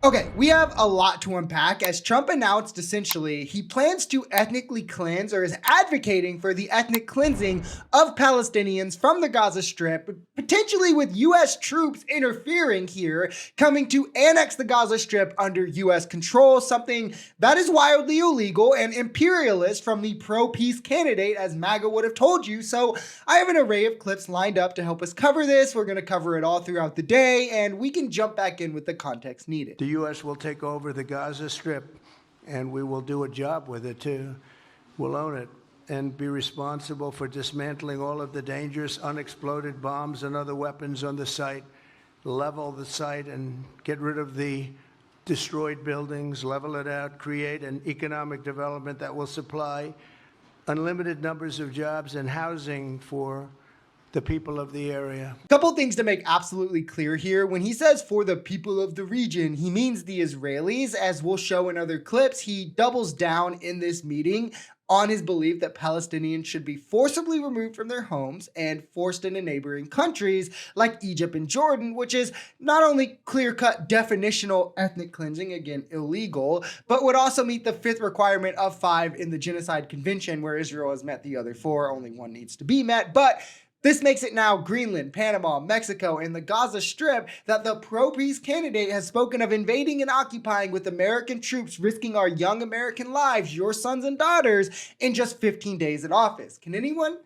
Okay, we have a lot to unpack as Trump announced essentially he plans to ethnically cleanse or is advocating for the ethnic cleansing of Palestinians from the Gaza Strip, potentially with U.S. troops interfering here, coming to annex the Gaza Strip under U.S. control, something that is wildly illegal and imperialist from the pro-peace candidate, as MAGA would have told you. So I have an array of clips lined up to help us cover this. We're going to cover it all throughout the day, and we can jump back in with the context needed. The U.S. will take over the Gaza Strip, and we will do a job with it, too. We'll own it and be responsible for dismantling all of the dangerous unexploded bombs and other weapons on the site, level the site and get rid of the destroyed buildings, level it out, create an economic development that will supply unlimited numbers of jobs and housing for the people of the area. Couple things to make absolutely clear here. When he says for the people of the region, he means the Israelis. As we'll show in other clips, he doubles down in this meeting on his belief that Palestinians should be forcibly removed from their homes and forced into neighboring countries like Egypt and Jordan, which is not only clear-cut definitional ethnic cleansing, again, illegal, but would also meet the 5th requirement of 5 in the Genocide Convention, where Israel has met the other 4. Only one needs to be met. But this makes it now Greenland, Panama, Mexico, and the Gaza Strip that the pro-peace candidate has spoken of invading and occupying with American troops, risking our young American lives, your sons and daughters, in just 15 days in office. Can anyone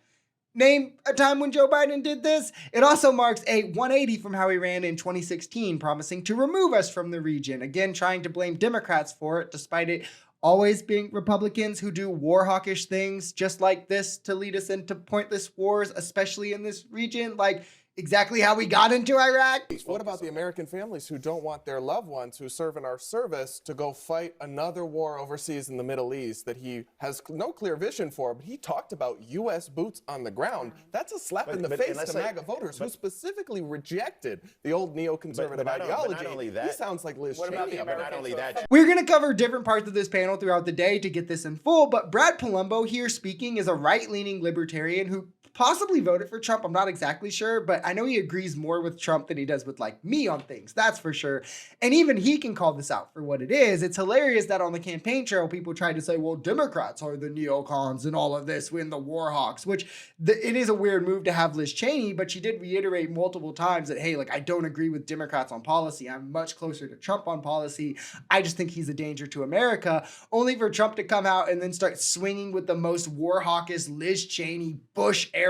name a time when Joe Biden did this? It also marks a 180 from how he ran in 2016, promising to remove us from the region. Again, trying to blame Democrats for it, despite it always being Republicans who do war hawkish things just like this to lead us into pointless wars, especially in this region, like exactly how we got into Iraq. What about the American families who don't want their loved ones who serve in our service to go fight another war overseas in the Middle East that he has no clear vision for? But he talked about U.S. boots on the ground. That's a slap in the face to MAGA voters who specifically rejected the old neoconservative ideology. Not only that, he sounds like Liz Cheney. Not only that. We're going to cover different parts of this panel throughout the day to get this in full, but Brad Palumbo here speaking is a right-leaning libertarian who possibly voted for Trump. I'm not exactly sure, but I know he agrees more with Trump than he does with like me on things. That's for sure. And even he can call this out for what it is. It's hilarious that on the campaign trail, people tried to say, well, Democrats are the neocons and all of this, when the war hawks, which it is a weird move to have Liz Cheney, but she did reiterate multiple times that, hey, like, I don't agree with Democrats on policy. I'm much closer to Trump on policy. I just think he's a danger to America, only for Trump to come out and then start swinging with the most war hawkish Liz Cheney, Bush era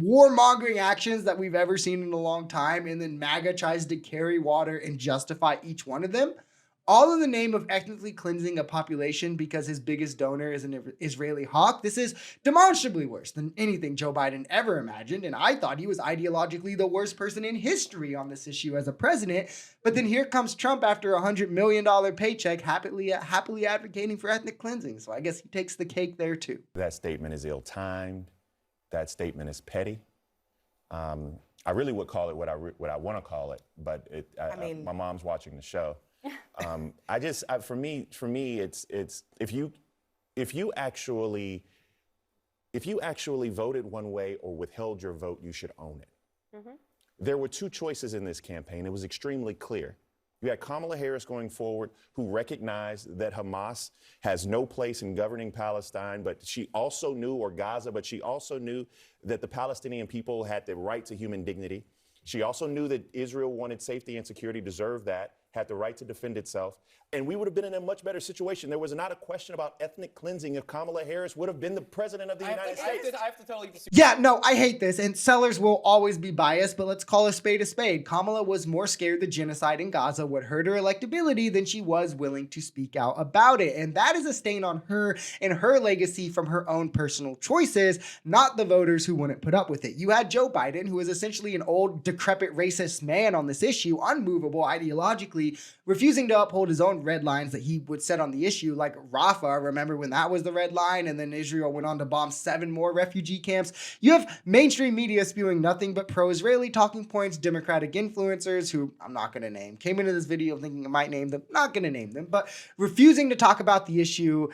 warmongering actions that we've ever seen in a long time, and then MAGA tries to carry water and justify each one of them, all in the name of ethnically cleansing a population because his biggest donor is an Israeli hawk. This is demonstrably worse than anything Joe Biden ever imagined, and I thought he was ideologically the worst person in history on this issue as a president. But then here comes Trump after a $100 million paycheck, happily advocating for ethnic cleansing. So I guess he takes the cake there too. That statement is ill-timed. That statement is petty. I really would call it what I want to call it, but my mom's watching the show. For me, it's if you actually voted one way or withheld your vote, you should own it. Mm-hmm. There were 2 choices in this campaign. It was extremely clear. You had Kamala Harris going forward, who recognized that Hamas has no place in governing Palestine, but she also knew, or Gaza, but she also knew that the Palestinian people had the right to human dignity. She also knew that Israel wanted safety and security, deserved that, had the right to defend itself. And we would have been in a much better situation. There was not a question about ethnic cleansing if Kamala Harris would have been the president of the United States. I have to totally disagree. Yeah, no, I hate this. And sellers will always be biased, but let's call a spade a spade. Kamala was more scared the genocide in Gaza would hurt her electability than she was willing to speak out about it. And that is a stain on her and her legacy from her own personal choices, not the voters who wouldn't put up with it. You had Joe Biden, who is essentially an old, decrepit, racist man on this issue, unmovable ideologically, refusing to uphold his own red lines that he would set on the issue, like Rafah. Remember when that was the red line, and then Israel went on to bomb 7 more refugee camps? You have mainstream media spewing nothing but pro-Israeli talking points, Democratic influencers, who I'm not going to name, came into this video thinking I might name them, not going to name them, but refusing to talk about the issue.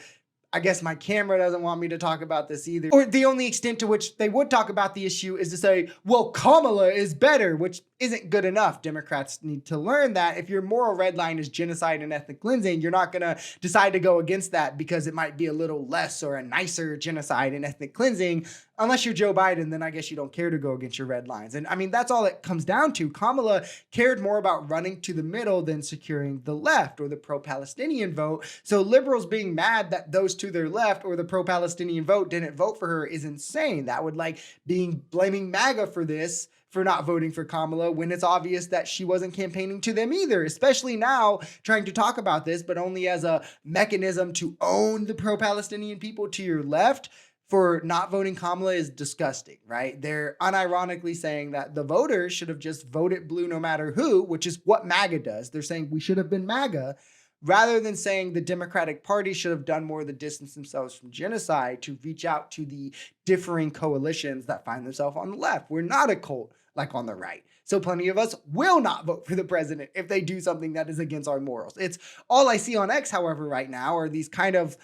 I guess my camera doesn't want me to talk about this either. Or the only extent to which they would talk about the issue is to say, well, Kamala is better, which isn't good enough. Democrats need to learn that if your moral red line is genocide and ethnic cleansing, you're not going to decide to go against that because it might be a little less or a nicer genocide and ethnic cleansing. Unless you're Joe Biden, then I guess you don't care to go against your red lines. And I mean, that's all it comes down to. Kamala cared more about running to the middle than securing the left or the pro-Palestinian vote. So liberals being mad that those to their left or the pro-Palestinian vote didn't vote for her is insane. That would like blaming MAGA for this, for not voting for Kamala, when it's obvious that she wasn't campaigning to them either, especially now trying to talk about this, but only as a mechanism to own the pro-Palestinian people to your left. For not voting Kamala is disgusting, right? They're unironically saying that the voters should have just voted blue no matter who, which is what MAGA does. They're saying we should have been MAGA, rather than saying the Democratic Party should have done more to distance themselves from genocide, to reach out to the differing coalitions that find themselves on the left. We're not a cult like on the right. So plenty of us will not vote for the president if they do something that is against our morals. It's all I see on X, however, right now are these kind of,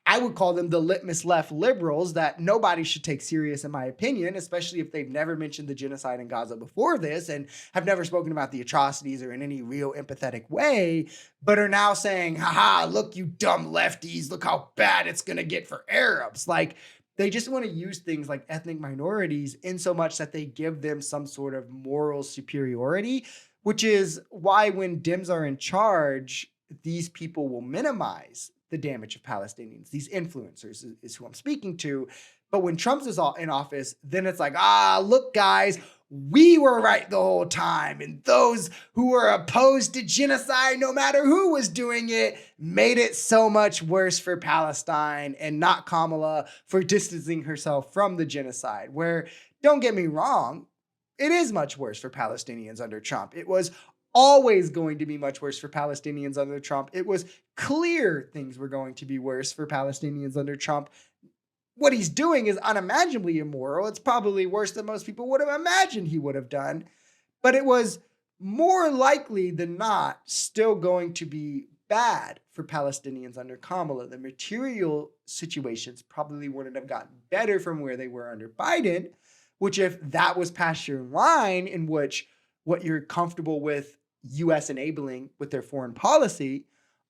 I would call them the litmus left liberals that nobody should take serious, in my opinion, especially if they've never mentioned the genocide in Gaza before this and have never spoken about the atrocities or in any real empathetic way, but are now saying, haha, look, you dumb lefties, look how bad it's going to get for Arabs. Like, they just want to use things like ethnic minorities in so much that they give them some sort of moral superiority, which is why when Dems are in charge, these people will minimize the damage of Palestinians. These influencers is who I'm speaking to. But when Trump is in office, then it's like, look, guys, we were right the whole time. And those who were opposed to genocide, no matter who was doing it, made it so much worse for Palestine, and not Kamala for distancing herself from the genocide. Where, don't get me wrong, it is much worse for Palestinians under Trump. It was always going to be much worse for Palestinians under Trump. It was clear things were going to be worse for Palestinians under Trump. What he's doing is unimaginably immoral. It's probably worse than most people would have imagined he would have done. But it was more likely than not still going to be bad for Palestinians under Kamala. The material situations probably wouldn't have gotten better from where they were under Biden, which if that was past your line in which what you're comfortable with U.S. enabling with their foreign policy,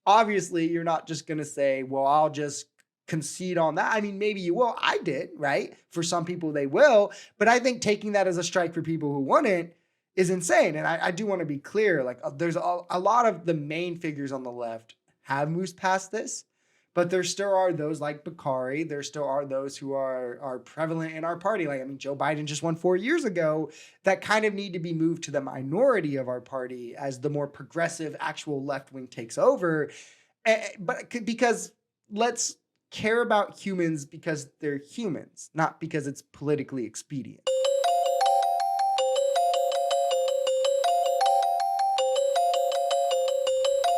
obviously you're not just going to say, well, I'll just concede on that. I mean, maybe you will. I did, right? For some people, they will. But I think taking that as a strike for people who wouldn't is insane. And I do want to be clear, like there's a lot of the main figures on the left have moved past this, but there still are those like Bakari. There still are those who are prevalent in our party. Like, I mean, Joe Biden just won 4 years ago, that kind of need to be moved to the minority of our party as the more progressive actual left wing takes over. But because let's care about humans because they're humans, not because it's politically expedient.